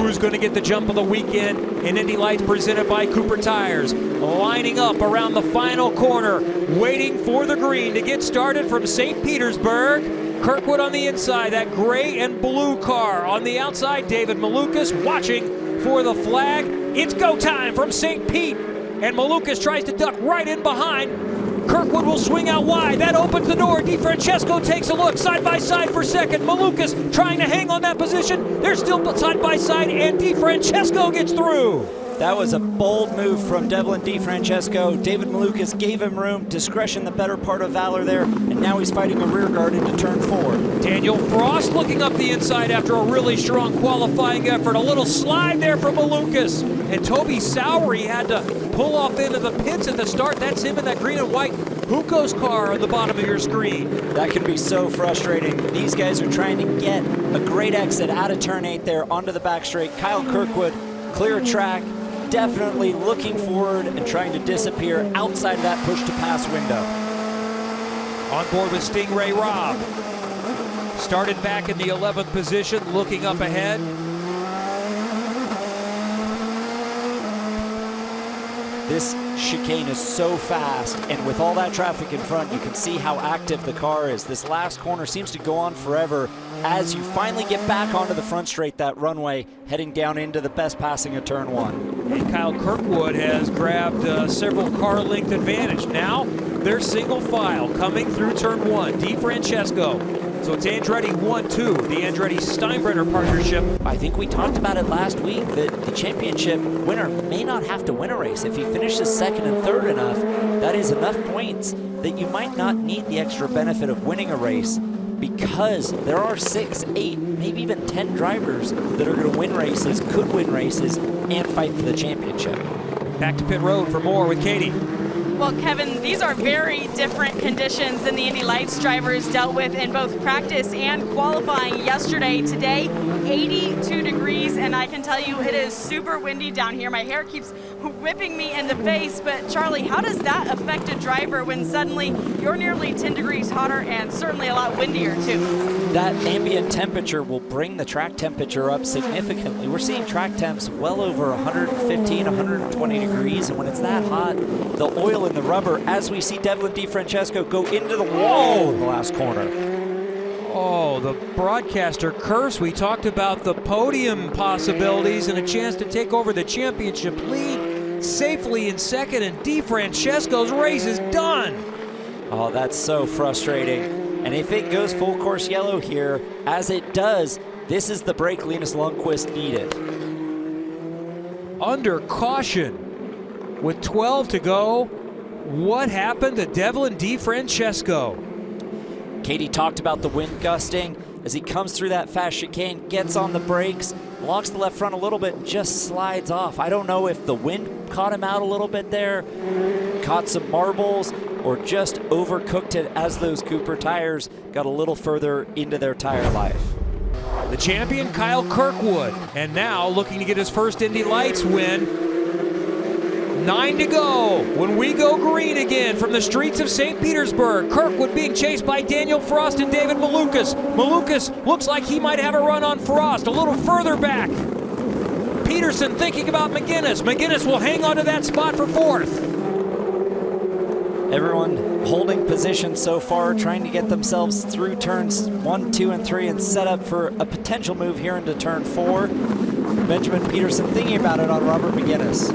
who's going to get the jump of the weekend in Indy Lights presented by Cooper Tires. Lining up around the final corner, waiting for the green to get started from St. Petersburg. Kirkwood on the inside, that gray and blue car. On the outside, David Malukas watching for the flag. It's go time from St. Pete, and Malukas tries to duck right in behind. Kirkwood will swing out wide. That opens the door. DeFrancesco takes a look side by side for second. Malukas trying to hang on that position. They're still side by side, and DeFrancesco gets through. That was a bold move from Devlin DeFrancesco. David Malukas gave him room, discretion the better part of valor there, and now he's fighting a rear guard into turn 4. Daniel Frost looking up the inside after a really strong qualifying effort. A little slide there from Malukas. And Toby Sowery had to pull off into the pits at the start. That's him in that green and white Huko's car on the bottom of your screen. That can be so frustrating. These guys are trying to get a great exit out of turn 8 there onto the back straight. Kyle Kirkwood, clear track, definitely looking forward and trying to disappear outside of that push-to-pass window. On board with Stingray Robb. Started back in the 11th position, looking up ahead. This chicane is so fast, and with all that traffic in front, you can see how active the car is. This last corner seems to go on forever as you finally get back onto the front straight, that runway, heading down into the best passing of turn 1. And Kyle Kirkwood has grabbed several car length advantage. Now they're single file coming through turn 1. DeFrancesco. So it's Andretti 1-2, the Andretti-Steinbrenner partnership. I think we talked about it last week that the championship winner may not have to win a race. If he finishes second and third enough, that is enough points that you might not need the extra benefit of winning a race, because there are 6, 8, maybe even 10 drivers that are going to win races, could win races, and fight for the championship. Back to pit road for more with Katie. Well, Kevin, these are very different conditions than the Indy Lights drivers dealt with in both practice and qualifying yesterday. Today, 82 degrees, and I can tell you it is super windy down here. My hair keeps whipping me in the face, but Charlie, how does that affect a driver when suddenly you're nearly 10 degrees hotter and certainly a lot windier too? That ambient temperature will bring the track temperature up significantly. We're seeing track temps well over 115, 120 degrees, and when it's that hot, the oil in the rubber, as we see Devlin DeFrancesco go into the wall in the last corner. Oh, the broadcaster curse. We talked about the podium possibilities and a chance to take over the championship lead safely in second, and DeFrancesco's race is done. Oh, that's so frustrating. And if it goes full course yellow here, as it does, this is the break Linus Lundqvist needed. Under caution with 12 to go. What happened to Devlin DeFrancesco? Katie talked about the wind gusting as he comes through that fast chicane, gets on the brakes, locks the left front a little bit, and just slides off. I don't know if the wind caught him out a little bit there, caught some marbles, or just overcooked it as those Cooper tires got a little further into their tire life. The champion, Kyle Kirkwood, and now looking to get his first Indy Lights win. 9 to go when we go green again from the streets of St. Petersburg. Kirkwood being chased by Daniel Frost and David Malukas. Malukas looks like he might have a run on Frost a little further back. Peterson thinking about McGinnis. McGinnis will hang on to that spot for 4th. Everyone holding position so far, trying to get themselves through turns 1, 2, and 3 and set up for a potential move here into turn 4. Benjamin Peterson thinking about it on Robert McGinnis.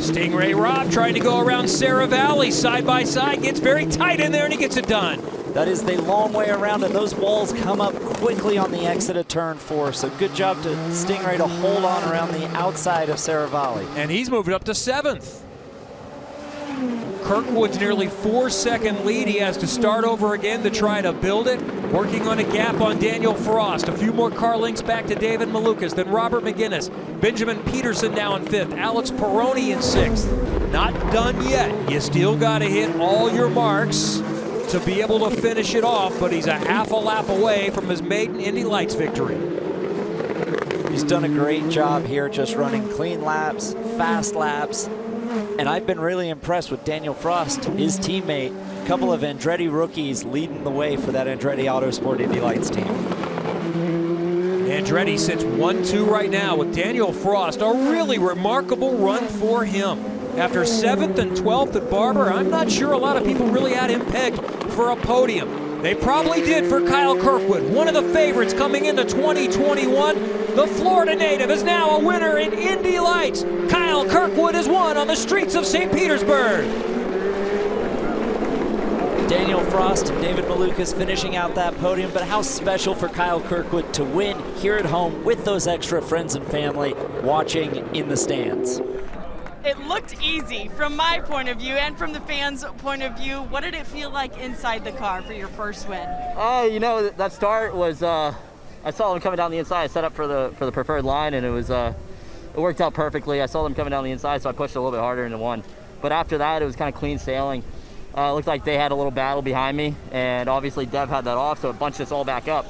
Stingray Robb trying to go around Sarah Valley side by side, gets very tight in there and he gets it done. That is the long way around, and those walls come up quickly on the exit of turn 4. So good job to Stingray to hold on around the outside of Sarah Valley. And he's moved up to 7th. Kirkwood's nearly 4-second lead. He has to start over again to try to build it. Working on a gap on Daniel Frost. A few more car links back to David Malukas, then Robert McGinnis. Benjamin Peterson now in 5th. Alex Peroni in 6th. Not done yet. You still got to hit all your marks to be able to finish it off, but he's a half a lap away from his maiden Indy Lights victory. He's done a great job here, just running clean laps, fast laps. And I've been really impressed with Daniel Frost, his teammate. A couple of Andretti rookies leading the way for that Andretti Autosport Indy Lights team. Andretti sits 1-2 right now with Daniel Frost. A really remarkable run for him. After 7th and 12th at Barber, I'm not sure a lot of people really had him pegged for a podium. They probably did for Kyle Kirkwood, one of the favorites coming into 2021. The Florida native is now a winner in Indy Lights. Kyle Kirkwood has won on the streets of St. Petersburg. Daniel Frost and David Malukas finishing out that podium, but how special for Kyle Kirkwood to win here at home with those extra friends and family watching in the stands. It looked easy from my point of view and from the fans' point of view. What did it feel like inside the car for your first win? You know, that start was, I saw them coming down the inside. I set up for the preferred line, and it worked out perfectly. I saw them coming down the inside, so I pushed a little bit harder into one. But after that, it was kind of clean sailing. It looked like they had a little battle behind me, and obviously Dev had that off, so it bunched us all back up.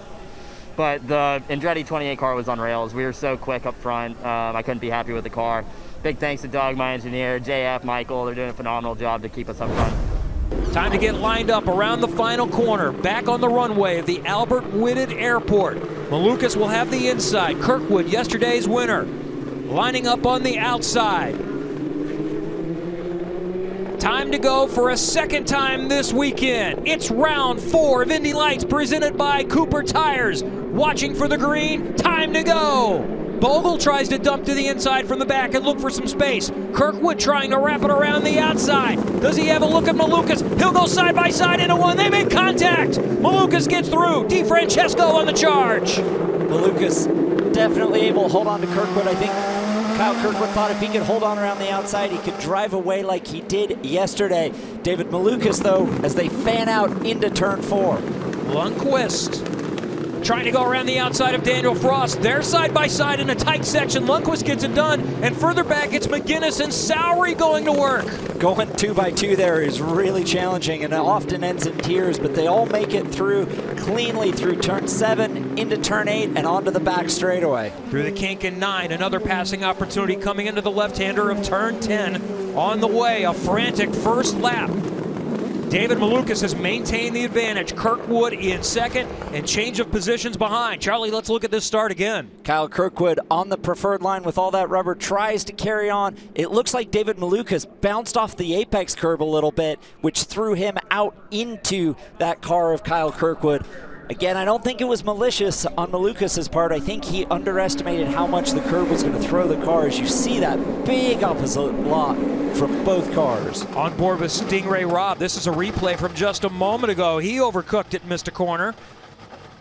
But the Andretti 28 car was on rails. We were so quick up front. I couldn't be happy with the car. Big thanks to Doug, my engineer, JF, Michael. They're doing a phenomenal job to keep us up front. Time to get lined up around the final corner. Back on the runway of the Albert Whitted Airport. Malukas will have the inside. Kirkwood, yesterday's winner, lining up on the outside. Time to go for a second time this weekend. It's round 4 of Indy Lights presented by Cooper Tires. Watching for the green, time to go. Bogle tries to dump to the inside from the back and look for some space. Kirkwood trying to wrap it around the outside. Does he have a look at Malukas? He'll go side by side into one. They make contact. Malukas gets through. DeFrancesco on the charge. Malukas definitely able to hold on to Kirkwood. I think Kyle Kirkwood thought if he could hold on around the outside, he could drive away like he did yesterday. David Malukas, though, as they fan out into turn 4. Lundqvist trying to go around the outside of Daniel Frost. They're side by side in a tight section. Lundqvist gets it done, and further back it's McGinnis and Sowery going to work. Going 2 by 2 there is really challenging, and it often ends in tears, but they all make it through cleanly through turn 7 into turn 8 and onto the back straightaway. Through the kink in 9, another passing opportunity coming into the left-hander of turn 10. On the way, a frantic first lap. David Malukas has maintained the advantage. Kirkwood in second and change of positions behind. Charlie, let's look at this start again. Kyle Kirkwood on the preferred line with all that rubber, tries to carry on. It looks like David Malukas bounced off the apex curb a little bit, which threw him out into that car of Kyle Kirkwood. Again, I don't think it was malicious on Malukas' part. I think he underestimated how much the curb was going to throw the car, as you see that big opposite lot from both cars. On board with Stingray Rob. This is a replay from just a moment ago. He overcooked it, missed a corner.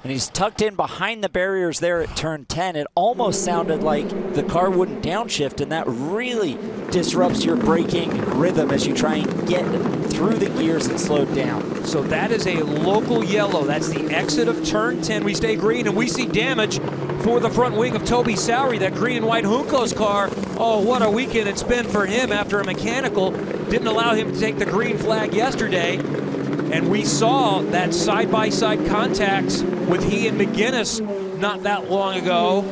And he's tucked in behind the barriers there at turn 10. It almost sounded like the car wouldn't downshift, and that really disrupts your braking rhythm as you try and get through the gears and slow down. So that is a local yellow. That's the exit of turn 10. We stay green, and we see damage for the front wing of Toby Sowery, that green and white Juncos car. Oh, what a weekend it's been for him after a mechanical didn't allow him to take the green flag yesterday. And we saw that side-by-side contact with he and McGinnis not that long ago.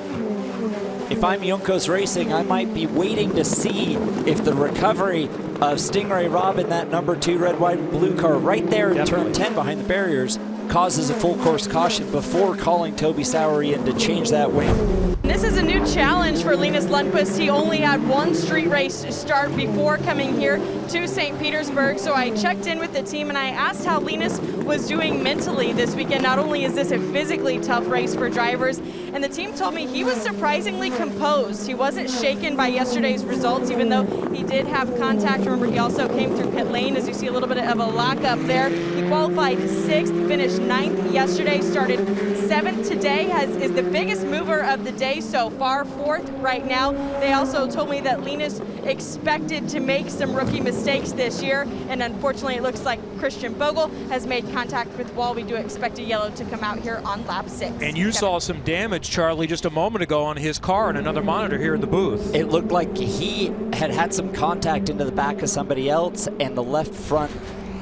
If I'm Juncos Racing, I might be waiting to see if the recovery of Stingray Rob in that number 2 red, white, and blue car right there in turn 10 behind the barriers causes a full course caution before calling Toby Sowery in to change that wing. This is a new challenge for Linus Lundqvist. He only had one street race to start before coming here to St. Petersburg, so I checked in with the team and I asked how Linus was doing mentally this weekend. Not only is this a physically tough race for drivers, and the team told me he was surprisingly composed. He wasn't shaken by yesterday's results, even though he did have contact. Remember, he also came through pit lane, as you see a little bit of a lockup there. He qualified 6th, finished 9th yesterday, started 7th today, is the biggest mover of the day so far, 4th right now. They also told me that Linus expected to make some rookie mistakes this year, and unfortunately it looks like Christian Bogle has made contact with wall. We do expect a yellow to come out here on lap 6. And you saw some damage, Charlie, just a moment ago on his car and another monitor here in the booth. It looked like he had some contact into the back of somebody else and the left front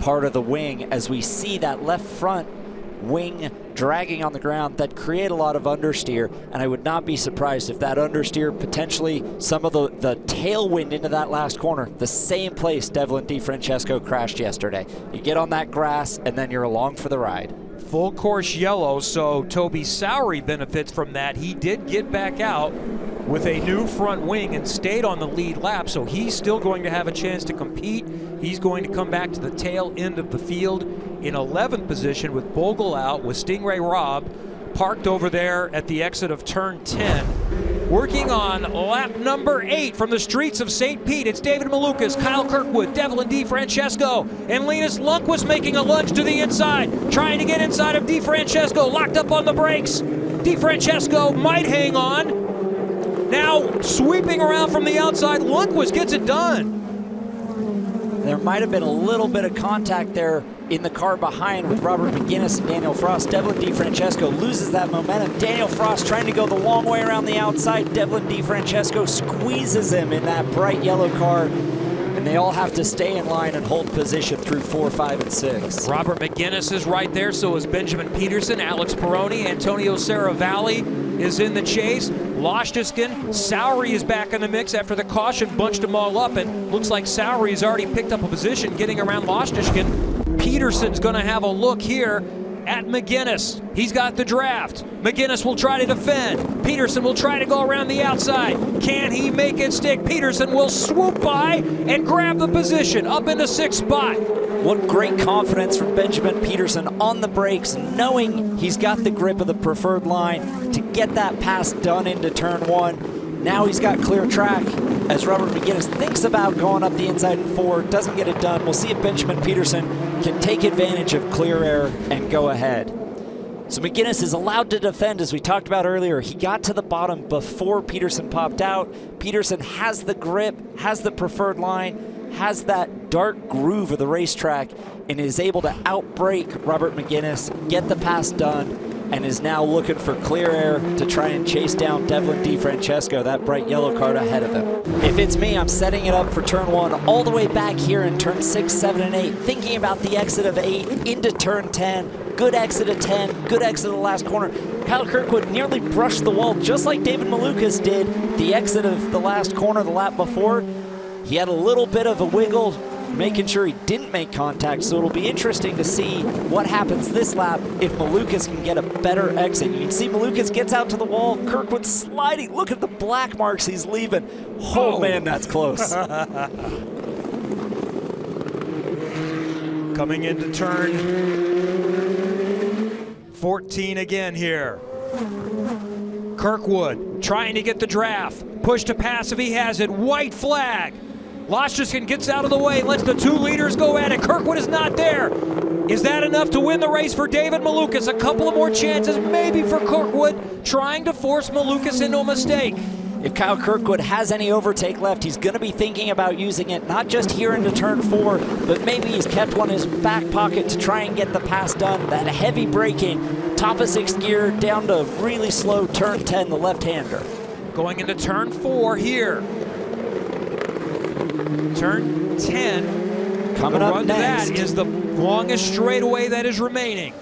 part of the wing. As we see that left front wing dragging on the ground, that create a lot of understeer, and I would not be surprised if that understeer, potentially some of the tailwind into that last corner, the same place Devlin DeFrancesco crashed yesterday. You get on that grass and then you're along for the ride. full course yellow, so Toby Sowery benefits from that. He did get back out with a new front wing and stayed on the lead lap, so he's still going to have a chance to compete. He's going to come back to the tail end of the field in 11th position with Bogle out, with Stingray Robb parked over there at the exit of turn 10. Working on lap number 8 from the streets of St. Pete, it's David Malukas, Kyle Kirkwood, Devlin DeFrancesco, and Linus Lundqvist making a lunge to the inside, trying to get inside of DeFrancesco, locked up on the brakes. DeFrancesco might hang on. Now sweeping around from the outside, Lundqvist gets it done. There might have been a little bit of contact there in the car behind with Robert McGinnis and Daniel Frost. Devlin DeFrancesco loses that momentum. Daniel Frost trying to go the long way around the outside. Devlin DeFrancesco squeezes him in that bright yellow car, and they all have to stay in line and hold position through 4, 5, and 6. Robert McGinnis is right there, so is Benjamin Peterson, Alex Peroni, Antonio Saravalli is in the chase. Lostishkin, Sowery is back in the mix after the caution bunched them all up, and looks like Sowery has already picked up a position getting around Lostishkin. Peterson's going to have a look here at McGinnis. He's got the draft. McGinnis will try to defend. Peterson will try to go around the outside. Can he make it stick? Peterson will swoop by and grab the position up into 6th spot. What great confidence from Benjamin Peterson on the brakes, knowing he's got the grip of the preferred line to get that pass done into turn 1. Now he's got clear track as Robert McGinnis thinks about going up the inside in 4, doesn't get it done. We'll see if Benjamin Peterson can take advantage of clear air and go ahead. So McGinnis is allowed to defend, as we talked about earlier. He got to the bottom before Peterson popped out. Peterson has the grip, has the preferred line, has that dark groove of the racetrack, and is able to outbrake Robert McGinnis, get the pass done, and is now looking for clear air to try and chase down Devlin DeFrancesco, that bright yellow card ahead of him. If it's me, I'm setting it up for turn 1, all the way back here in turn 6, 7, and 8, thinking about the exit of 8 into turn 10. Good exit of 10, good exit of the last corner. Kyle Kirkwood nearly brushed the wall, just like David Malukas did the exit of the last corner the lap before. He had a little bit of a wiggle, making sure he didn't make contact, so it'll be interesting to see what happens this lap if Malukas can get a better exit. You can see Malukas gets out to the wall, Kirkwood sliding. Look at the black marks he's leaving. Oh man, that's close. Coming into turn 14 again here. Kirkwood trying to get the draft. Push to pass if he has it. White flag. Lostishkin gets out of the way, lets the 2 leaders go at it. Kirkwood is not there. Is that enough to win the race for David Malukas? A couple of more chances maybe for Kirkwood, trying to force Malukas into a mistake. If Kyle Kirkwood has any overtake left, he's going to be thinking about using it, not just here into turn 4, but maybe he's kept one in his back pocket to try and get the pass done. That heavy braking, top of 6th gear, down to really slow turn 10, the left-hander. Going into turn 4 here. Turn 10. Coming up next. That is the longest straightaway that is remaining.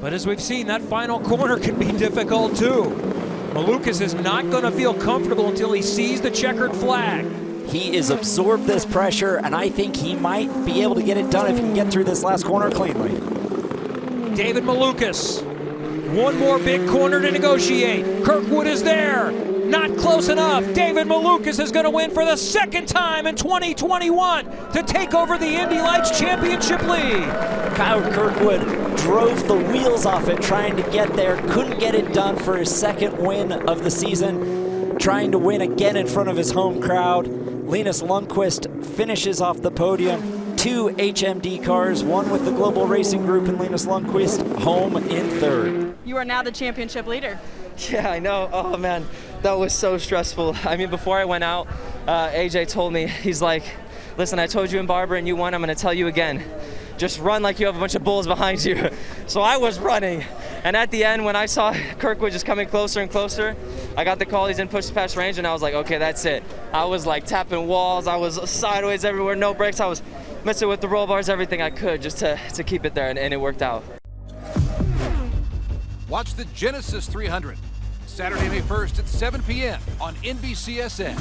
But as we've seen, that final corner can be difficult too. Malukas is not going to feel comfortable until he sees the checkered flag. He has absorbed this pressure, and I think he might be able to get it done if he can get through this last corner cleanly. David Malukas, one more big corner to negotiate. Kirkwood is there. Not close enough. David Malukas is going to win for the 2nd time in 2021 to take over the Indy Lights Championship lead. Kyle Kirkwood drove the wheels off it trying to get there. Couldn't get it done for his 2nd win of the season. Trying to win again in front of his home crowd. Linus Lundqvist finishes off the podium. 2 HMD cars, one with the Global Racing Group, and Linus Lundqvist home in 3rd. You are now the championship leader. Yeah, I know. Oh, man, that was so stressful. I mean, before I went out, AJ told me, he's like, listen, I told you in Barber and you won, I'm going to tell you again. Just run like you have a bunch of bulls behind you. So I was running. And at the end, when I saw Kirkwood just coming closer and closer, I got the call, he's in push past range, and I was like, okay, that's it. I was like tapping walls. I was sideways everywhere, no brakes. I was messing with the roll bars, everything I could just to keep it there, and it worked out. Watch the Genesis 300, Saturday, May 1st at 7 p.m. on NBCSN.